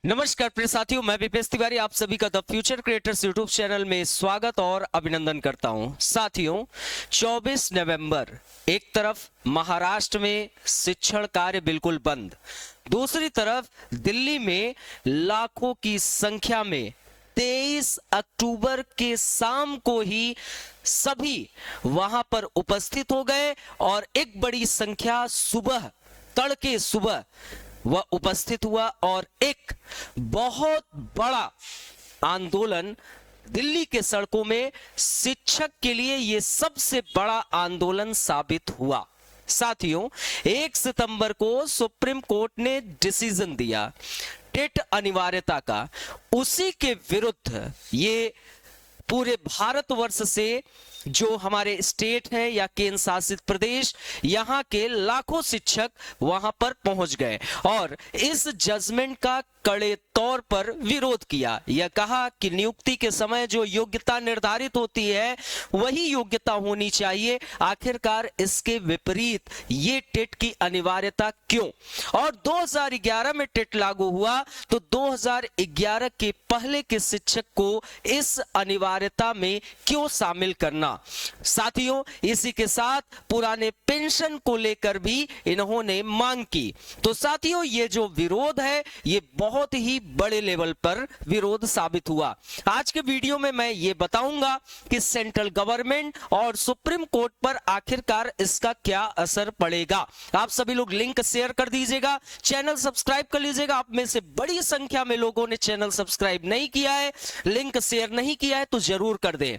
नमस्कार प्रिय साथियों, मैं विपेश तिवारी आप सभी का the future creators YouTube channel में स्वागत और अभिनंदन करता हूं। साथियों, 24 नवंबर एक तरफ महाराष्ट्र में शिक्षण कार्य बिल्कुल बंद, दूसरी तरफ दिल्ली में लाखों की संख्या में 23 अक्टूबर के शाम को ही सभी वहां पर उपस्थित हो गए और एक बड़ी संख्या सुबह तड़के सुबह वह उपस्थित हुआ और एक बहुत बड़ा आंदोलन दिल्ली के सड़कों में शिक्षक के लिए यह सबसे बड़ा आंदोलन साबित हुआ। साथियों, 1 सितंबर को सुप्रीम कोर्ट ने डिसीजन दिया टेट अनिवार्यता का। उसी के विरुद्ध ये पूरे भारतवर्ष से जो हमारे स्टेट है या केंद्र शासित प्रदेश, यहां के लाखों शिक्षक वहां पर पहुंच गए और इस जजमेंट का कड़े तौर पर विरोध किया। यह कहा कि नियुक्ति के समय जो योग्यता निर्धारित होती है वही योग्यता होनी चाहिए। आखिरकार इसके विपरीत ये टेट की अनिवार्यता क्यों? और 2011 में टेट लागू हुआ तो 2011 के पहले के शिक्षक को इस अनिवार्यता में क्यों शामिल करना? साथियों, इसी के साथ पुराने पेंशन को लेकर भी इन्होंने मांग की। तो साथियों, ये जो विरोध है ये बहुत ही बड़े लेवल पर विरोध साबित हुआ। आज के वीडियो में मैं ये बताऊंगा कि सेंट्रल गवर्नमेंट और सुप्रीम कोर्ट पर आखिरकार इसका क्या असर पड़ेगा। आप सभी लोग लिंक शेयर कर दीजिएगा, चैनल सब्सक्राइब कर लीजिएगा। आप में से बड़ी संख्या में लोगों ने चैनल सब्सक्राइब नहीं किया है, लिंक शेयर नहीं किया है तो जरूर कर दें।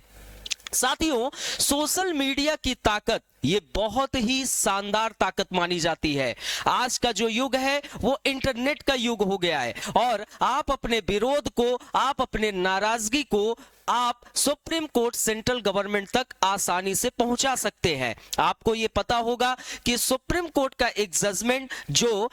साथियों, सोशल मीडिया की ताकत ये बहुत ही शानदार ताकत मानी जाती है। आज का जो युग है वो इंटरनेट का युग हो गया है और आप अपने विरोध को, आप अपने नाराजगी को आप सुप्रीम कोर्ट, सेंट्रल गवर्नमेंट तक आसानी से पहुंचा सकते हैं। आपको ये पता होगा कि सुप्रीम कोर्ट का एक जजमेंट जो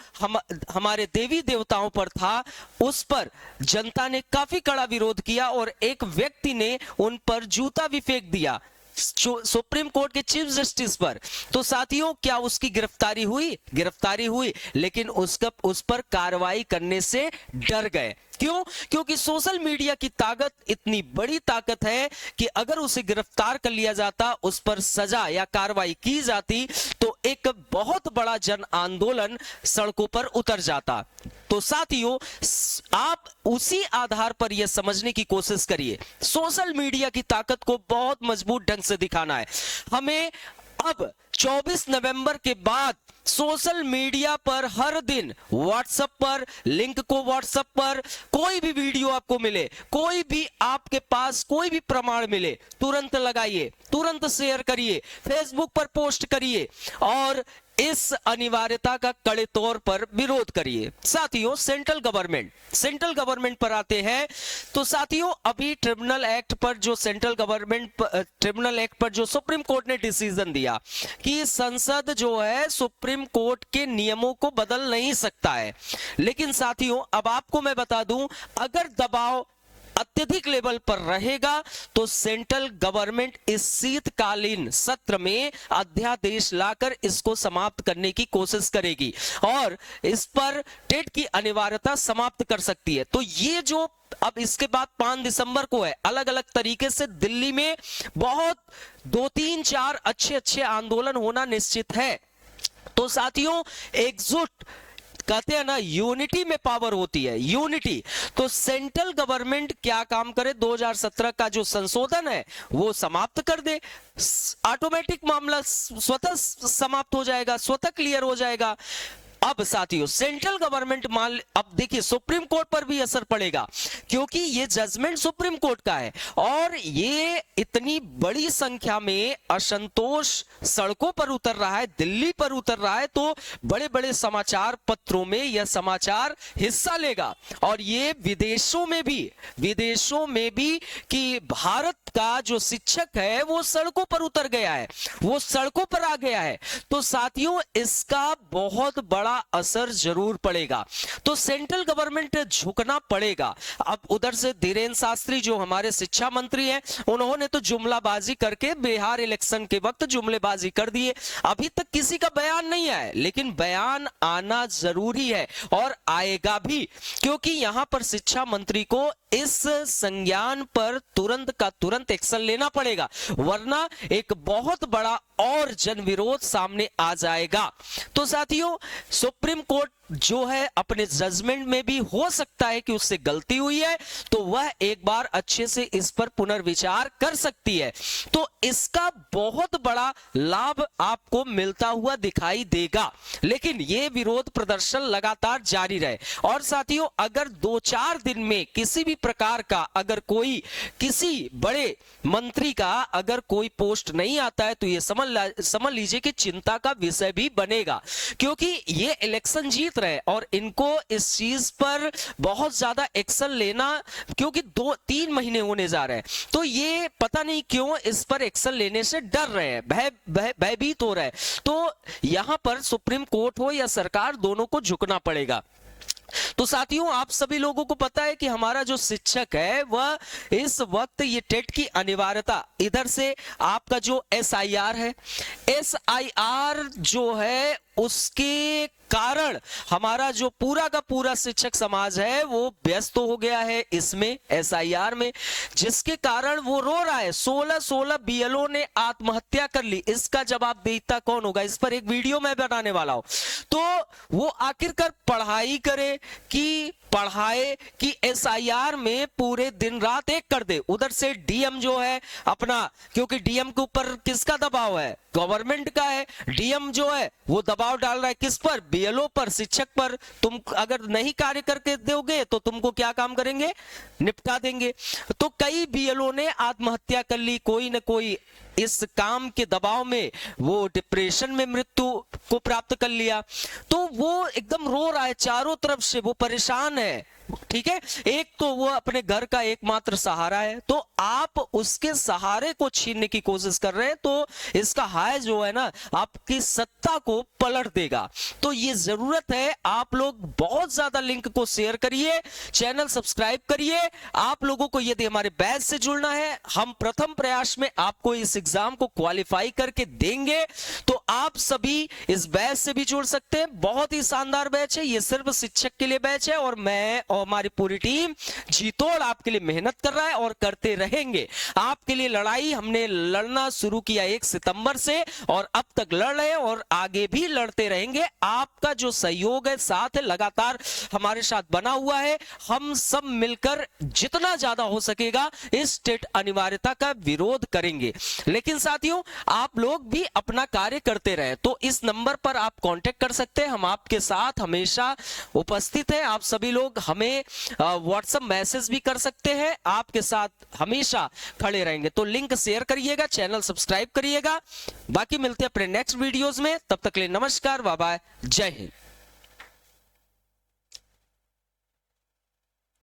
हमारे देवी देवताओं पर था, उस पर जनता ने काफी कड़ा विरोध किया और एक व्यक्ति ने उन पर जूता भी फेंक दिया सुप्रीम कोर्ट के चीफ जस्टिस पर। तो साथियों, क्या उसकी गिरफ्तारी हुई? गिरफ्तारी हुई, लेकिन उस पर कार्रवाई करने से डर गए। क्यों? क्योंकि सोशल मीडिया की ताकत इतनी बड़ी ताकत है कि अगर उसे गिरफ्तार कर लिया जाता, उस पर सजा या कार्रवाई की जाती तो एक बहुत बड़ा जन आंदोलन सड़कों पर उतर जाता। तो साथियों, आप उसी आधार पर यह समझने की कोशिश करिए, सोशल मीडिया की ताकत को बहुत मजबूत ढंग से दिखाना है हमें। अब 24 नवंबर के बाद सोशल मीडिया पर हर दिन व्हाट्सएप पर लिंक को, व्हाट्सएप पर कोई भी वीडियो आपको मिले, कोई भी आपके पास कोई भी प्रमाण मिले, तुरंत लगाइए, तुरंत शेयर करिए, फेसबुक पर पोस्ट करिए और इस अनिवार्यता का कड़े तौर पर विरोध करिए। साथियों, सेंट्रल गवर्नमेंट पर आते हैं। तो साथियों, अभी ट्रिब्यूनल एक्ट पर जो ट्रिब्यूनल एक्ट पर जो सुप्रीम कोर्ट ने डिसीजन दिया कि संसद जो है सुप्रीम कोर्ट के नियमों को बदल नहीं सकता है। लेकिन साथियों, अब आपको मैं बता दूं, अगर दबाव अत्यधिक लेवल पर रहेगा तो सेंट्रल गवर्नमेंट इस शीतकालीन सत्र में अध्यादेश लाकर इसको समाप्त करने की कोशिश करेगी और इस पर टेट की अनिवार्यता समाप्त कर सकती है। तो ये जो अब इसके बाद 5 दिसंबर को है, अलग अलग तरीके से दिल्ली में बहुत 2-3-4 अच्छे आंदोलन होना निश्चित है। तो साथियों, एकजुट कहते हैं ना, यूनिटी में पावर होती है, यूनिटी। तो सेंट्रल गवर्नमेंट क्या काम करे, 2017 का जो संशोधन है वो समाप्त कर दे, ऑटोमेटिक मामला स्वतः समाप्त हो जाएगा, स्वतः क्लियर हो जाएगा। अब साथियों, सेंट्रल गवर्नमेंट अब देखिए सुप्रीम कोर्ट पर भी असर पड़ेगा क्योंकि ये जजमेंट सुप्रीम कोर्ट का है और ये इतनी बड़ी संख्या में असंतोष सड़कों पर उतर रहा है, दिल्ली पर उतर रहा है, तो बड़े बड़े समाचार पत्रों में यह समाचार हिस्सा लेगा और ये विदेशों में भी कि भारत का जो शिक्षक है वो सड़कों पर उतर गया है, वो सड़कों पर आ गया है। तो साथियों, इसका बहुत बड़ा असर जरूर पड़ेगा। तो सेंट्रल गवर्नमेंट झुकना पड़ेगा। अब उधर से धीरेन्द्र शास्त्री जो हमारे शिक्षा मंत्री हैं, उन्होंने तो जुमलाबाजी करके बिहार इलेक्शन के वक्त जुमलेबाजी कर दिए। अभी तक किसी का बयान नहीं आया, लेकिन बयान आना जरूरी है और आएगा भी, क्योंकि यहां पर शिक्षा मंत्री को इस संज्ञान पर तुरंत का तुरंत एक्शन लेना पड़ेगा, वरना एक बहुत बड़ा और जनविरोध सामने आ जाएगा। तो साथियों, सुप्रीम कोर्ट जो है अपने जजमेंट में भी हो सकता है कि उससे गलती हुई है, तो वह एक बार अच्छे से इस पर पुनर्विचार कर सकती है। तो इसका बहुत बड़ा लाभ आपको मिलता हुआ दिखाई देगा, लेकिन यह विरोध प्रदर्शन लगातार जारी रहे। और साथियों, अगर 2-4 दिन में किसी भी प्रकार का अगर कोई किसी बड़े मंत्री का अगर कोई पोस्ट नहीं आता है, तो यह समझ लीजिए कि चिंता का विषय भी बनेगा, क्योंकि ये इलेक्शन जीत रहे और इनको इस चीज पर बहुत ज्यादा एक्शन लेना, क्योंकि 2-3 महीने होने जा रहे हैं, तो ये पता नहीं क्यों इस पर एक्शन लेने से डर रहे हैं, भयभीत हो रहे हैं। तो यहां पर सुप्रीम कोर्ट हो या सरकार, दोनों को झुकना पड़ेगा। तो साथियों, आप सभी लोगों को पता है कि हमारा जो शिक्षक है वह इस वक्त ये टेट की अनिवार्यता, इधर से आपका जो SIR है, SIR जो है उसके कारण हमारा जो पूरा का पूरा शिक्षक समाज है वो व्यस्त हो गया है इसमें, SIR में, जिसके कारण वो रो रहा है। 16 BLO ने आत्महत्या कर ली। इसका जवाबदेहिता कौन होगा? इस पर एक वीडियो मैं बनाने वाला हूं। तो वो आखिरकार पढ़ाई करे कि पढ़ाए कि SIR में पूरे दिन रात एक कर दे। उधर से DM जो है अपना, क्योंकि DM के ऊपर किसका दबाव है? गवर्नमेंट का है। DM जो है वो दबाव डाल रहा है किस पर? BLO पर, शिक्षक पर। तुम अगर नहीं कार्य करके दोगे तो तुमको क्या काम करेंगे? निपटा देंगे। तो कई BLO ने आत्महत्या कर ली, कोई ना कोई इस काम के दबाव में वो डिप्रेशन में मृत्यु को प्राप्त कर लिया। तो वो एकदम रो रहा है, चारों तरफ से वो परेशान है। ठीक है, एक तो वो अपने घर का एकमात्र सहारा है, तो आप उसके सहारे को छीनने की कोशिश कर रहे हैं, तो इसका हाय जो है ना आपकी सत्ता को पलट देगा। तो ये जरूरत है, आप लोग बहुत ज्यादा लिंक को शेयर करिए, चैनल सब्सक्राइब करिए। आप लोगों को यदि हमारे बैच से जुड़ना है, हम प्रथम प्रयास में आपको इस एग्जाम को क्वालिफाई करके देंगे, तो आप सभी इस बैच से भी जुड़ सकते हैं। बहुत ही शानदार बैच है, ये सिर्फ शिक्षक के लिए बैच है और मैं और हमारी पूरी टीम जी तोड़ आपके लिए मेहनत कर रहा है और करते रहेंगे। आपके लिए लड़ाई हमने लड़ना शुरू किया 1 सितंबर से और अब तक लड़ रहे हैं और आगे भी लड़ते रहेंगे। आपका जो सहयोग है, साथ है, लगातार हमारे साथ बना हुआ है। हम सब मिलकर जितना ज्यादा हो सकेगा इस टेट अनिवार्यता का विरोध करेंगे। लेकिन साथियों, आप लोग भी अपना कार्य करते रहे, तो इस नंबर पर आप कांटेक्ट कर सकते हैं। हम आपके साथ हमेशा उपस्थित हैं। आप सभी लोग हमें व्हाट्सएप मैसेज भी कर सकते हैं, आपके साथ हमेशा खड़े रहेंगे। तो लिंक शेयर करिएगा, चैनल सब्सक्राइब करिएगा। बाकी मिलते हैं अपने नेक्स्ट वीडियोस में, तब तक के लिए नमस्कार, बाय बाय, जय हिंद।